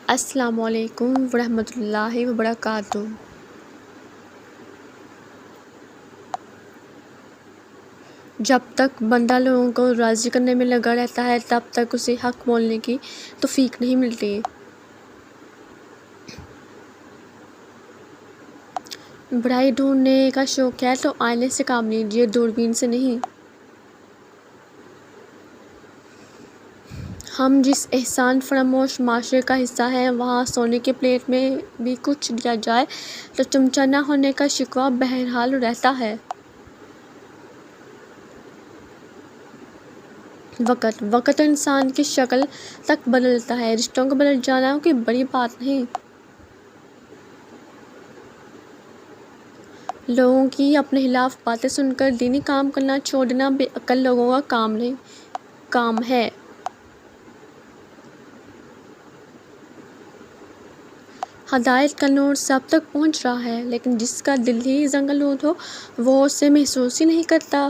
السلام علیکم ورحمۃ اللہ وبرکاتہ۔ جب تک بندہ لوگوں کو راضی کرنے میں لگا رہتا ہے تب تک اسے حق بولنے کی توفیق نہیں ملتی۔ برائی ڈھونڈنے کا شوق ہے تو آئینے سے کام لیجیے، دوربین سے نہیں۔ ہم جس احسان فراموش معاشرے کا حصہ ہیں وہاں سونے کے پلیٹ میں بھی کچھ دیا جائے تو چمچہ نہ ہونے کا شکوہ بہرحال رہتا ہے۔ وقت انسان کی شکل تک بدلتا ہے، رشتوں کو بدل جانا کوئی بڑی بات نہیں۔ لوگوں کی اپنے خلاف باتیں سن کر دینی کام کرنا چھوڑ دینا بے عقل لوگوں کا کام ہے۔ ہدایت کا نور سب تک پہنچ رہا ہے لیکن جس کا دل ہی زنگ آلود ہو وہ اسے محسوس ہی نہیں کرتا۔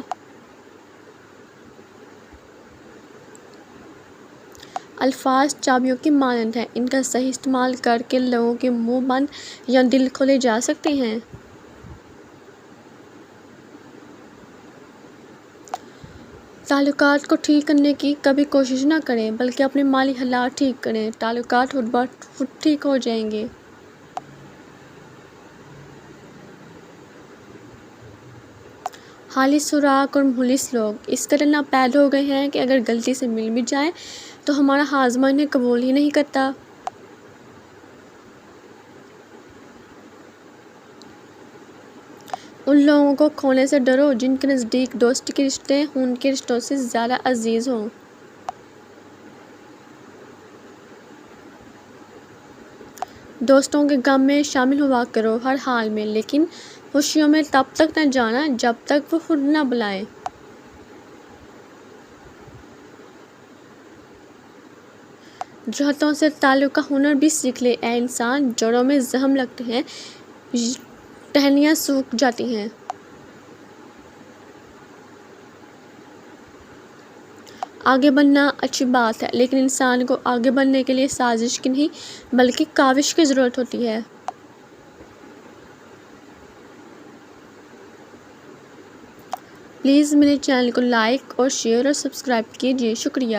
الفاظ چابیوں کی مانند ہیں، ان کا صحیح استعمال کر کے لوگوں کے منہ بند یا دل کھولے جا سکتے ہیں۔ تعلقات کو ٹھیک کرنے کی کبھی کوشش نہ کریں بلکہ اپنے مالی حالات ٹھیک کریں، تعلقات خود بخود ٹھیک ہو جائیں گے۔ خالص سوراخ اور مخلص لوگ اس قدر ناپید ہو گئے ہیں کہ اگر غلطی سے مل بھی جائیں تو ہمارا ہاضمہ انہیں قبول ہی نہیں کرتا۔ ان لوگوں کو کھونے سے ڈرو جن کے نزدیک دوستی کے رشتے خون کے رشتوں سے زیادہ عزیز ہوں۔ دوستوں کے غم میں شامل ہوا کرو ہر حال میں، لیکن خوشیوں میں تب تک نہ جانا جب تک وہ خود نہ بلائیں۔ جوہتوں سے تعلق کا ہنر بھی سیکھ لے اے انسان، جڑوں میں زخم لگتے ہیں، ٹہنیاں سوکھ جاتی ہیں۔ آگے بڑھنا اچھی بات ہے لیکن انسان کو آگے بڑھنے کے لیے سازش کی نہیں بلکہ کاوش کی ضرورت ہوتی ہے۔ پلیز میرے چینل کو لائک اور شیئر اور سبسکرائب کیجیے، شکریہ۔